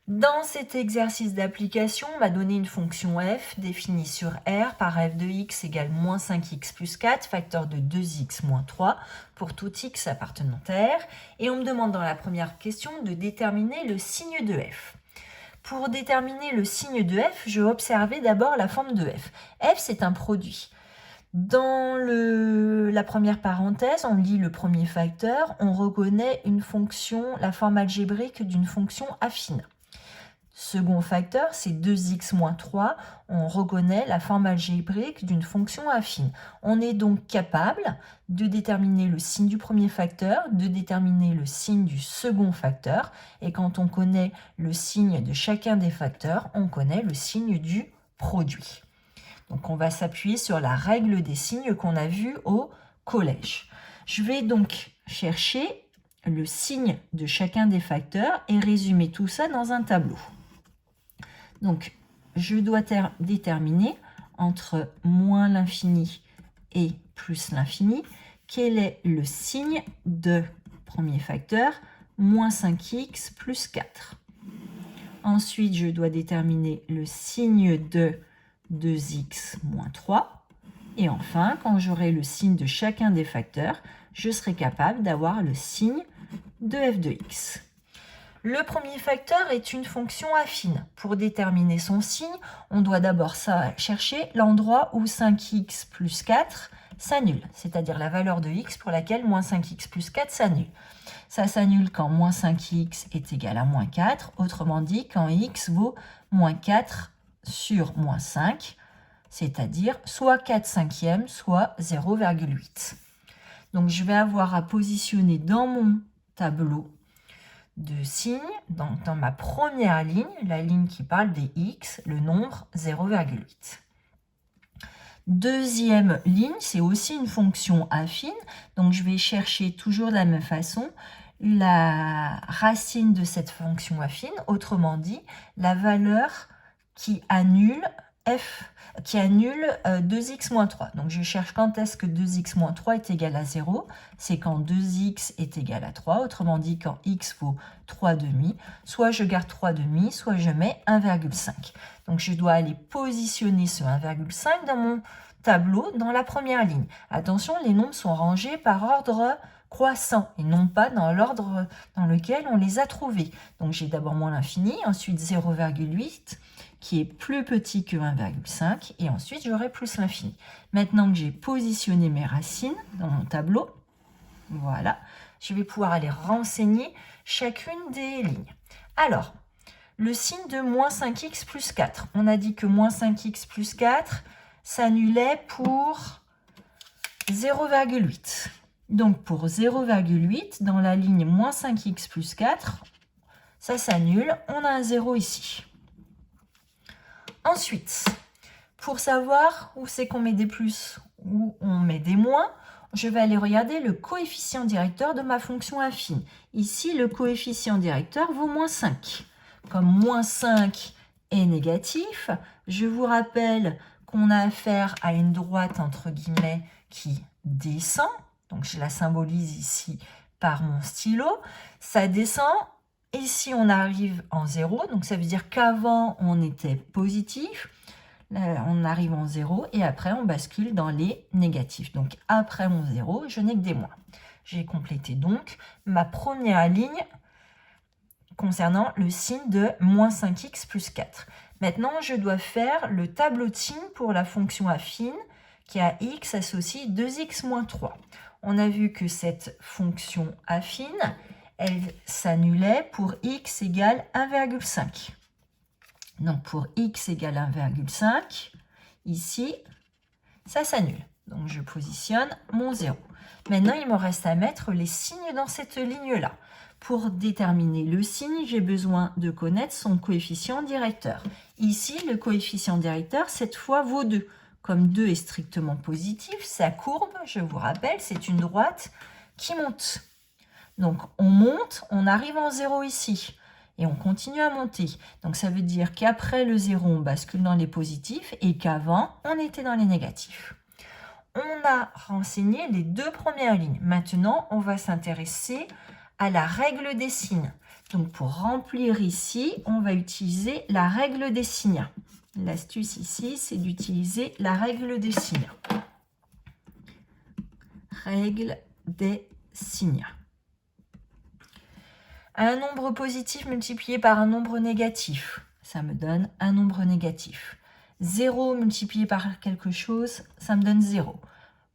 Dans cet exercice d'application, on m'a donné une fonction f définie sur R par f de x égale moins 5x plus 4, facteur de 2x moins 3, pour tout x appartenant à R. Et on me demande dans la première question de déterminer le signe de f. Pour déterminer le signe de f, je vais observer d'abord la forme de f. F, c'est un produit. Dans la première parenthèse, on lit le premier facteur, on reconnaît une fonction, la forme algébrique d'une fonction affine. Second facteur, c'est 2x moins 3, on reconnaît la forme algébrique d'une fonction affine. On est donc capable de déterminer le signe du premier facteur, de déterminer le signe du second facteur, et quand on connaît le signe de chacun des facteurs, on connaît le signe du produit. Donc on va s'appuyer sur la règle des signes qu'on a vue au collège. Je vais donc chercher le signe de chacun des facteurs et résumer tout ça dans un tableau. Donc, je dois déterminer entre moins l'infini et plus l'infini quel est le signe de premier facteur, moins 5x plus 4. Ensuite, je dois déterminer le signe de 2x moins 3. Et enfin, quand j'aurai le signe de chacun des facteurs, je serai capable d'avoir le signe de f de x. Le premier facteur est une fonction affine. Pour déterminer son signe, on doit d'abord chercher l'endroit où 5x plus 4 s'annule, c'est-à-dire la valeur de x pour laquelle moins 5x plus 4 s'annule. Ça s'annule quand moins 5x est égal à moins 4, autrement dit quand x vaut moins 4 sur moins 5, c'est-à-dire soit 4 cinquièmes, soit 0,8. Donc je vais avoir à positionner dans mon tableau de signes, dans ma première ligne, la ligne qui parle des x, le nombre 0,8. Deuxième ligne, c'est aussi une fonction affine, donc je vais chercher toujours de la même façon la racine de cette fonction affine, autrement dit, la valeur qui annule 2x moins 3. Donc je cherche quand est-ce que 2x moins 3 est égal à 0. C'est quand 2x est égal à 3, autrement dit quand x vaut 3,5. Soit je garde 3,5, soit je mets 1,5. Donc je dois aller positionner ce 1,5 dans mon tableau dans la première ligne. Attention, les nombres sont rangés par ordre croissant et non pas dans l'ordre dans lequel on les a trouvés. Donc j'ai d'abord moins l'infini, ensuite 0,8 qui est plus petit que 1,5 et ensuite j'aurai plus l'infini. Maintenant que j'ai positionné mes racines dans mon tableau, voilà, je vais pouvoir aller renseigner chacune des lignes. Alors, le signe de moins 5x plus 4. On a dit que moins 5x plus 4 s'annulait pour 0,8. Donc pour 0,8, dans la ligne moins 5x plus 4, ça s'annule, on a un 0 ici. Ensuite, pour savoir où c'est qu'on met des plus, où on met des moins, je vais aller regarder le coefficient directeur de ma fonction affine. Ici, le coefficient directeur vaut moins 5. Comme moins 5 est négatif, je vous rappelle qu'on a affaire à une droite, entre guillemets, qui descend. Donc, je la symbolise ici par mon stylo. Ça descend. Et si on arrive en 0, donc ça veut dire qu'avant, on était positif. Là, on arrive en 0 et après, on bascule dans les négatifs. Donc, après mon 0, je n'ai que des moins. J'ai complété donc ma première ligne concernant le signe de moins 5x plus 4. Maintenant, je dois faire le tableau de signes pour la fonction affine qui a x associe 2x moins 3. On a vu que cette fonction affine, elle s'annulait pour x égale 1,5. Donc pour x égale 1,5, ici, ça s'annule. Donc je positionne mon 0. Maintenant, il me reste à mettre les signes dans cette ligne-là. Pour déterminer le signe, j'ai besoin de connaître son coefficient directeur. Ici, le coefficient directeur, cette fois, vaut 2. Comme 2 est strictement positif, sa courbe, je vous rappelle, c'est une droite qui monte. Donc, on monte, on arrive en 0 ici. Et on continue à monter. Donc, ça veut dire qu'après le 0, on bascule dans les positifs et qu'avant, on était dans les négatifs. On a renseigné les deux premières lignes. Maintenant, on va s'intéresser à la règle des signes. Donc pour remplir ici, on va utiliser la règle des signes. L'astuce ici, c'est d'utiliser la règle des signes. Règle des signes. Un nombre positif multiplié par un nombre négatif, ça me donne un nombre négatif. 0 multiplié par quelque chose, ça me donne 0.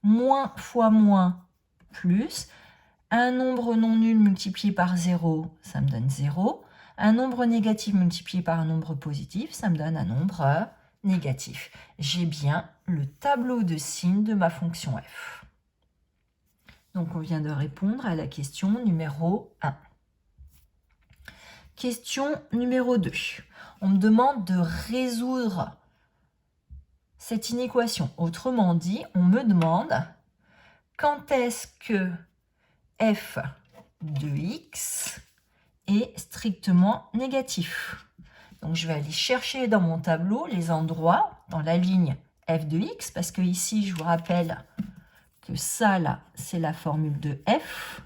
Moins fois moins plus. Un nombre non nul multiplié par 0, ça me donne 0. Un nombre négatif multiplié par un nombre positif, ça me donne un nombre négatif. J'ai bien le tableau de signes de ma fonction f. Donc on vient de répondre à la question numéro 1. Question numéro 2. On me demande de résoudre cette inéquation. Autrement dit, on me demande quand est-ce que f de x est strictement négatif. Donc je vais aller chercher dans mon tableau les endroits dans la ligne f de x, parce que ici, je vous rappelle que ça, là, c'est la formule de f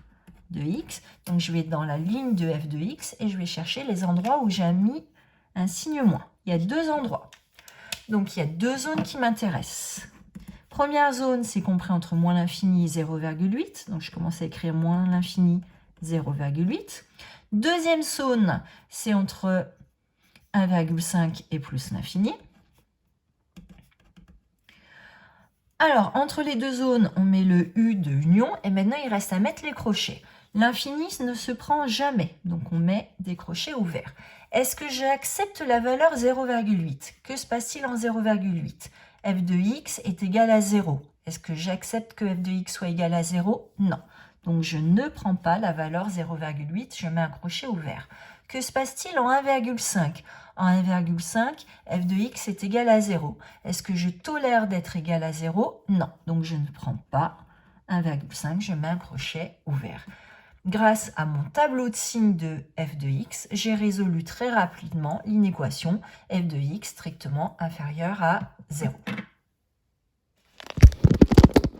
de x. Donc je vais dans la ligne de f de x et je vais chercher les endroits où j'ai mis un signe moins. Il y a deux endroits. Donc il y a deux zones qui m'intéressent. Première zone, c'est compris entre moins l'infini et 0,8. Donc je commence à écrire moins l'infini, 0,8. Deuxième zone, c'est entre 1,5 et plus l'infini. Alors, entre les deux zones, on met le U de union et maintenant, il reste à mettre les crochets. L'infini ne se prend jamais, donc on met des crochets ouverts. Est-ce que j'accepte la valeur 0,8? Que se passe-t-il en 0,8? f de x est égal à 0. Est-ce que j'accepte que f de x soit égal à 0? Non. Donc je ne prends pas la valeur 0,8, je mets un crochet ouvert. Que se passe-t-il en 1,5? En 1,5, f de x est égal à 0. Est-ce que je tolère d'être égal à 0? Non. Donc je ne prends pas 1,5, je mets un crochet ouvert. Grâce à mon tableau de signes de f de x, j'ai résolu très rapidement l'inéquation f de x strictement inférieure à 0.